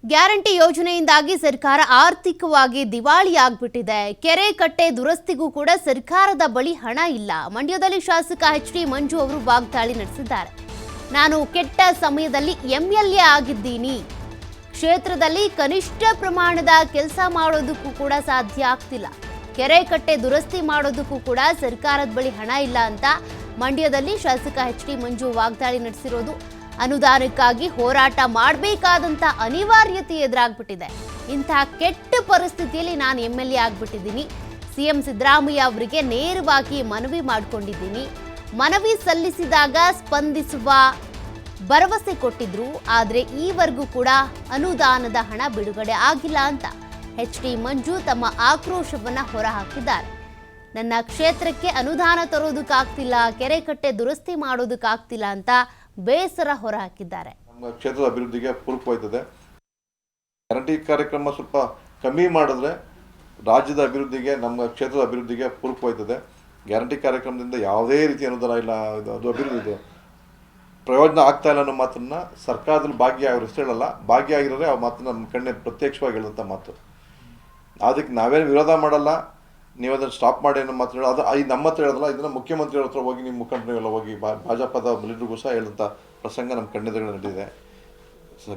Guarantee ಯೋಜನೆಯಿಂದಾಗಿ ಸರ್ಕಾರ ಆರ್ಥಿಕವಾಗಿ ದಿವಾಳಿಯಾಗ್ಬಿಟ್ಟಿದೆ. ಕೆರೆ ಕಟ್ಟೆ ದುರಸ್ತಿಗೂ ಕೂಡ ಸರ್ಕಾರದ ಬಳಿ ಹಣ ಇಲ್ಲ. ಮಂಡ್ಯದಲ್ಲಿ ಶಾಸಕ ಎಚ್.ಡಿ. ಮಂಜು ಅವರು ವಾಗ್ದಾಳಿ ನಡೆಸಿದ್ದಾರೆ. ನಾನು ಕೆಟ್ಟ ಸಮಯದಲ್ಲಿ ಎಂಎಲ್ಎ ಆಗಿದ್ದೀನಿ. ಕ್ಷೇತ್ರದಲ್ಲಿ ಕನಿಷ್ಠ ಪ್ರಮಾಣದ ಕೆಲಸ ಮಾಡೋದಕ್ಕೂ ಕೂಡ ಸಾಧ್ಯ ಆಗ್ತಿಲ್ಲ. ಕೆರೆ ಕಟ್ಟೆ ದುರಸ್ತಿ ಮಾಡೋದಕ್ಕೂ ಕೂಡ ಸರ್ಕಾರದ ಬಳಿ ಹಣ ಇಲ್ಲ ಅಂತ ಮಂಡ್ಯದಲ್ಲಿ ಶಾಸಕ ಎಚ್.ಡಿ. ಮಂಜು ವಾಗ್ದಾಳಿ ನಡೆಸಿರೋದು. ಅನುದಾನಕ್ಕಾಗಿ ಹೋರಾಟ ಮಾಡಬೇಕಾದಂತ ಅನಿವಾರ್ಯತೆ ಎದುರಾಗ್ಬಿಟ್ಟಿದೆ. ಇಂತಹ ಕೆಟ್ಟ ಪರಿಸ್ಥಿತಿಯಲ್ಲಿ ನಾನು ಎಂಎಲ್ಎ ಆಗ್ಬಿಟ್ಟಿದ್ದೀನಿ. ಸಿಎಂ ಸಿದ್ದರಾಮಯ್ಯ ಅವರಿಗೆ ನೇರವಾಗಿ ಮನವಿ ಮಾಡಿಕೊಂಡಿದ್ದೀನಿ. ಮನವಿ ಸಲ್ಲಿಸಿದಾಗ ಸ್ಪಂದಿಸುವ ಭರವಸೆ ಕೊಟ್ಟಿದ್ರು. ಆದರೆ ಈವರೆಗೂ ಕೂಡ ಅನುದಾನದ ಹಣ ಬಿಡುಗಡೆ ಆಗಿಲ್ಲ ಅಂತ ಎಚ್.ಡಿ. ಮಂಜು ತಮ್ಮ ಆಕ್ರೋಶವನ್ನ ಹೊರಹಾಕಿದ್ದಾರೆ. ನನ್ನ ಕ್ಷೇತ್ರಕ್ಕೆ ಅನುದಾನ ತರೋದಕ್ಕಾಗ್ತಿಲ್ಲ, ಕೆರೆ ಕಟ್ಟೆ ದುರಸ್ತಿ ಮಾಡೋದಕ್ಕಾಗ್ತಿಲ್ಲ ಅಂತ ಬೇಸರ ಹೊರಹಾಕಿದ್ದಾರೆ. ನಮ್ಮ ಕ್ಷೇತ್ರದ ಅಭಿವೃದ್ಧಿಗೆ ಪೂರಕವಾಗುತ್ತದೆ. ಗ್ಯಾರಂಟಿ ಕಾರ್ಯಕ್ರಮ ಸ್ವಲ್ಪ ಕಮ್ಮಿ ಮಾಡಿದ್ರೆ ರಾಜ್ಯದ ಅಭಿವೃದ್ಧಿಗೆ, ನಮ್ಮ ಕ್ಷೇತ್ರದ ಅಭಿವೃದ್ಧಿಗೆ ಪೂರಕವಾಗುತ್ತದೆ. ಗ್ಯಾರಂಟಿ ಕಾರ್ಯಕ್ರಮದಿಂದ ಯಾವುದೇ ರೀತಿ ಅನುದಾನ ಇಲ್ಲ, ಅದು ಅಭಿವೃದ್ಧಿ ಪ್ರಯೋಜನ ಆಗ್ತಾ ಇಲ್ಲ ಅನ್ನೋ ಮಾತನ್ನ ಸರ್ಕಾರದಲ್ಲಿ ಭಾಗಿಯಾಗಿರೋ ಹೇಳಲ್ಲ, ಭಾಗಿಯಾಗಿರೋರೆ ಆ ಮಾತನ್ನ ನಮ್ಮ ಕಣ್ಣೆ ಪ್ರತ್ಯಕ್ಷವಾಗಿ ಹೇಳುವಂಥ ಮಾತು. ಅದಕ್ಕೆ ನಾವೇನು ವಿರೋಧ ಮಾಡಲ್ಲ, ನೀವು ಅದನ್ನು ಸ್ಟಾಪ್ ಮಾಡಿ ಅನ್ನೋ ಮಾತು ಹೇಳೋದು. ಅದು ನಮ್ಮ ಹತ್ರ ಹೇಳೋದಲ್ಲ, ಇದನ್ನು ಮುಖ್ಯಮಂತ್ರಿಗಳ ಹತ್ರ ಹೋಗಿ ನಿಮ್ಮ ಮುಖಂಡರಿಗೆಲ್ಲ ಹೋಗಿ ಭಾಜಪದ ಲೀಡರ್ಗೂ ಸಹ ಹೇಳುವಂಥ ಪ್ರಸಂಗ ನಮ್ಮ ಕಣ್ಣೆದುರುಗಳು ನಡೆದಿದೆ.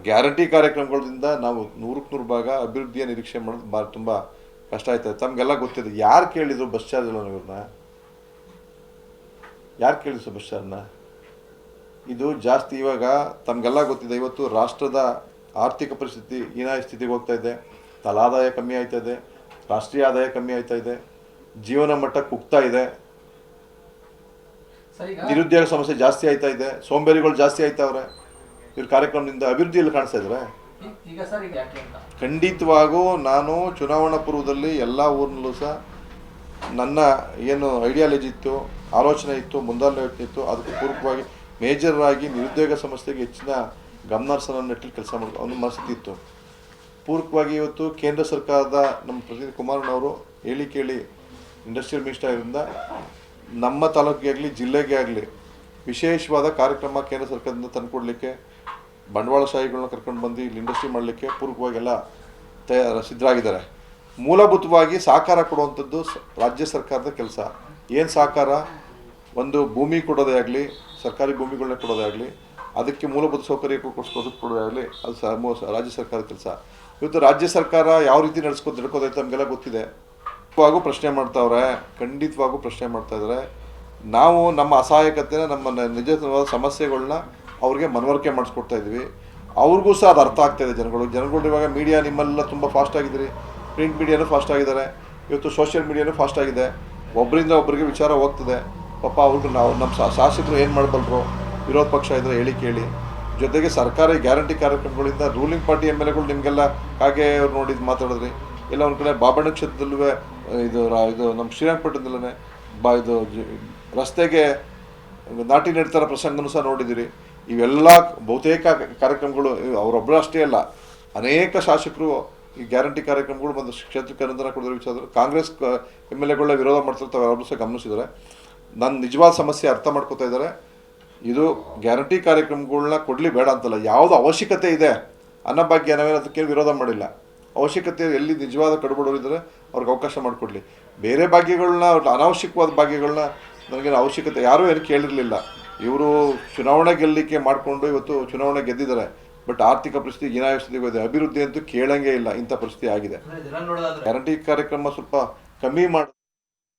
ಗ್ಯಾರಂಟಿ ಕಾರ್ಯಕ್ರಮಗಳಿಂದ ನಾವು 100% ಭಾಗ ಅಭಿವೃದ್ಧಿಯ ನಿರೀಕ್ಷೆ ಮಾಡೋದು ತುಂಬ ಕಷ್ಟ ಆಯ್ತದೆ. ತಮಗೆಲ್ಲ ಗೊತ್ತಿದೆ. ಯಾರು ಕೇಳಿದ್ರು ಬಸ್ ಚಾರ್ಜ್ ಇಲ್ಲ, ಇವ್ರನ್ನ ಯಾರು ಕೇಳಿದ್ರು ಬಸ್ ಚಾರ್ಜ್ನ? ಇದು ಜಾಸ್ತಿ ಇವಾಗ ತಮಗೆಲ್ಲ ಗೊತ್ತಿದೆ. ಇವತ್ತು ರಾಷ್ಟ್ರದ ಆರ್ಥಿಕ ಪರಿಸ್ಥಿತಿ ಹೀನಾಯ ಸ್ಥಿತಿಗೆ ಹೋಗ್ತಾ ಇದೆ. ತಲಾದಾಯ ಕಮ್ಮಿ ಆಯ್ತಾ ಇದೆ, ರಾಷ್ಟ್ರೀಯ ಆದಾಯ ಕಮ್ಮಿ ಆಯ್ತಾ ಇದೆ, ಜೀವನ ಮಟ್ಟ ಕುಗ್ತಾ ಇದೆ, ನಿರುದ್ಯೋಗ ಸಮಸ್ಯೆ ಜಾಸ್ತಿ ಆಯ್ತಾ ಇದೆ, ಸೋಂಬೇರಿಗಳು ಜಾಸ್ತಿ ಆಯ್ತಾವ್ರೆ. ಇವ್ರ ಕಾರ್ಯಕ್ರಮದಿಂದ ಅಭಿವೃದ್ಧಿಯಲ್ಲಿ ಕಾಣಿಸ್ತಾ ಇದ್ರೆ ಖಂಡಿತವಾಗೂ ನಾನು ಚುನಾವಣಾ ಪೂರ್ವದಲ್ಲಿ ಎಲ್ಲ ಊರಿನಲ್ಲೂ ಸಹ ನನ್ನ ಏನು ಐಡಿಯಾಲಜಿ ಇತ್ತು, ಆಲೋಚನೆ ಇತ್ತು, ಮುಂದಾಲೋಚನೆ ಇತ್ತು, ಅದಕ್ಕೆ ಪೂರಕವಾಗಿ ಮೇಜರ್ ಆಗಿ ನಿರುದ್ಯೋಗ ಸಮಸ್ಯೆಗೆ ಹೆಚ್ಚಿನ ಗಮನ ಹರಿಸೋ ನಿಟ್ಟಿನಲ್ಲಿ ಕೆಲಸ ಮಾಡೋದು ಅವನ ಮನಸ್ಥಿತಿ ಇತ್ತು. ಪೂರಕವಾಗಿ ಇವತ್ತು ಕೇಂದ್ರ ಸರ್ಕಾರದ ನಮ್ಮ ಪ್ರತಿನಿಧಿ ಕುಮಾರಣ್ಣವರು ಹೇಳಿ ಕೇಳಿ ಇಂಡಸ್ಟ್ರಿಯಲ್ ಮಿನಿಸ್ಟರ್ ಆಗಿದ್ದರಿಂದ ನಮ್ಮ ತಾಲೂಕಿಗೆ ಆಗಲಿ ಜಿಲ್ಲೆಗೆ ಆಗಲಿ ವಿಶೇಷವಾದ ಕಾರ್ಯಕ್ರಮ ಕೇಂದ್ರ ಸರ್ಕಾರದಿಂದ ತಂದುಕೊಡ್ಲಿಕ್ಕೆ, ಬಂಡವಾಳಶಾಹಿಗಳನ್ನ ಕರ್ಕೊಂಡು ಬಂದು ಇಲ್ಲಿ ಇಂಡಸ್ಟ್ರಿ ಮಾಡಲಿಕ್ಕೆ ಪೂರಕವಾಗೆಲ್ಲ ಸಿದ್ಧರಾಗಿದ್ದಾರೆ. ಮೂಲಭೂತವಾಗಿ ಸಹಕಾರ ಕೊಡುವಂಥದ್ದು ರಾಜ್ಯ ಸರ್ಕಾರದ ಕೆಲಸ. ಏನು ಸಹಕಾರ? ಒಂದು ಭೂಮಿ ಕೊಡೋದೇ ಆಗಲಿ, ಸರ್ಕಾರಿ ಭೂಮಿಗಳನ್ನ ಕೊಡೋದೇ ಆಗಲಿ, ಅದಕ್ಕೆ ಮೂಲಭೂತ ಸೌಕರ್ಯ ಕೊಡೋದೇ ಆಗಲಿ, ಅದು ರಾಜ್ಯ ಸರ್ಕಾರದ ಕೆಲಸ. ಇವತ್ತು ರಾಜ್ಯ ಸರ್ಕಾರ ಯಾವ ರೀತಿ ನಡ್ಕೋದೈತೆ ನಮಗೆಲ್ಲ ಗೊತ್ತಿದೆ. ಪ್ರಶ್ನೆ ಮಾಡ್ತಾವ್ರೆ, ಖಂಡಿತವಾಗೂ ಪ್ರಶ್ನೆ ಮಾಡ್ತಾ ಇದ್ದಾರೆ. ನಾವು ನಮ್ಮ ಅಸಹಾಯಕತೆನ, ನಮ್ಮ ನಿಜವಾದ ಸಮಸ್ಯೆಗಳನ್ನ ಅವ್ರಿಗೆ ಮನವರಿಕೆ ಮಾಡಿಸ್ಕೊಡ್ತಾ ಇದ್ವಿ. ಅವ್ರಿಗೂ ಸಹ ಅದು ಅರ್ಥ ಆಗ್ತಾಯಿದೆ. ಜನಗಳು ಇವಾಗ ಮೀಡಿಯಾ ನಿಮ್ಮೆಲ್ಲ ತುಂಬ ಫಾಸ್ಟ್ ಆಗಿದ್ದೀರಿ. ಪ್ರಿಂಟ್ ಮೀಡಿಯಾನು ಫಾಸ್ಟ್ ಆಗಿದ್ದಾರೆ, ಇವತ್ತು ಸೋಷಿಯಲ್ ಮೀಡಿಯಾನು ಫಾಸ್ಟ್ ಆಗಿದೆ. ಒಬ್ಬರಿಂದ ಒಬ್ಬರಿಗೆ ವಿಚಾರ ಹೋಗ್ತದೆ. ಪಾಪ ಅವ್ರಿಗೆ ನಾವು ನಮ್ಮ ಶಾಸಕರು ಏನು ಮಾಡಬಲ್ಲರು, ವಿರೋಧ ಪಕ್ಷ ಇದ್ದರೆ ಹೇಳಿ ಕೇಳಿ. ಜೊತೆಗೆ ಸರ್ಕಾರಿ ಗ್ಯಾರಂಟಿ ಕಾರ್ಯಕ್ರಮಗಳಿಂದ ರೂಲಿಂಗ್ ಪಾರ್ಟಿ ಎಮ್ ಎಲ್ ಎಗಳು ನಿಮಗೆಲ್ಲ ಹಾಗೆ ಅವ್ರು ನೋಡಿದ್ದು ಮಾತಾಡಿದ್ರಿ. ಎಲ್ಲ ಒಂದು ಕಡೆ ಬಾಬಣ್ಣ ಕ್ಷೇತ್ರದಲ್ಲೂ ಇದು ನಮ್ಮ ಶ್ರೀರಂಗಪಟ್ಟಣದಲ್ಲೇ ಇದು ರಸ್ತೆಗೆ ನಾಟಿ ನೆಡ್ತಾರ ಪ್ರಸಂಗನೂ ಸಹ ನೋಡಿದ್ದೀರಿ. ಇವೆಲ್ಲ ಬಹುತೇಕ ಕಾರ್ಯಕ್ರಮಗಳು ಅವರೊಬ್ಬರು ಅಷ್ಟೇ ಅಲ್ಲ, ಅನೇಕ ಶಾಸಕರು ಈ ಗ್ಯಾರಂಟಿ ಕಾರ್ಯಕ್ರಮಗಳು ಬಂದು ಕ್ಷೇತ್ರಕ್ಕೆ ಅನುದಾನ ಕೊಡೋದ್ರ ವಿಚಾರ ಕಾಂಗ್ರೆಸ್ ಎಮ್ ಎಲ್ ಎಗಳನ್ನ ವಿರೋಧ ಮಾಡ್ತಿರ್ತಾವೆ, ಅವರು ಸಹ ಗಮನಿಸಿದ್ದಾರೆ. ನನ್ನ ನಿಜವಾದ ಸಮಸ್ಯೆ ಅರ್ಥ ಮಾಡ್ಕೋತಾ ಇದ್ದಾರೆ. ಇದು ಗ್ಯಾರಂಟಿ ಕಾರ್ಯಕ್ರಮಗಳನ್ನ ಕೊಡಲಿ ಬೇಡ ಅಂತಲ್ಲ, ಯಾವುದು ಅವಶ್ಯಕತೆ ಇದೆ ಅನ್ನೋ ಬಗ್ಗೆ ನಾವೇನು ಅದಕ್ಕೆ ವಿರೋಧ ಮಾಡಿಲ್ಲ. ಅವಶ್ಯಕತೆ ಎಲ್ಲಿ ನಿಜವಾದ ಕಡುಬಡವರಿದ್ದಾರೆ ಅವ್ರಿಗೆ ಅವಕಾಶ ಮಾಡಿಕೊಡ್ಲಿ. ಬೇರೆ ಭಾಗ್ಯಗಳನ್ನ, ಅನಾವಶ್ಯಕವಾದ ಭಾಗ್ಯಗಳನ್ನ ನನಗೇನು ಅವಶ್ಯಕತೆ ಯಾರೂ ಏನು ಕೇಳಿರಲಿಲ್ಲ. ಇವರು ಚುನಾವಣೆ ಗೆಲ್ಲಲಿಕ್ಕೆ ಮಾಡಿಕೊಂಡು ಇವತ್ತು ಚುನಾವಣೆ ಗೆದ್ದಿದ್ದಾರೆ. ಬಟ್ ಆರ್ಥಿಕ ಪರಿಸ್ಥಿತಿ ಹೀನಾಯ ಸ್ಥಿತಿಗೆ ಹೋಗಿದೆ. ಅಭಿವೃದ್ಧಿ ಅಂತೂ ಕೇಳಂಗೇ ಇಲ್ಲ, ಇಂಥ ಪರಿಸ್ಥಿತಿ ಆಗಿದೆ. ಗ್ಯಾರಂಟಿ ಕಾರ್ಯಕ್ರಮ ಸ್ವಲ್ಪ ಕಮ್ಮಿ ಮಾಡಿ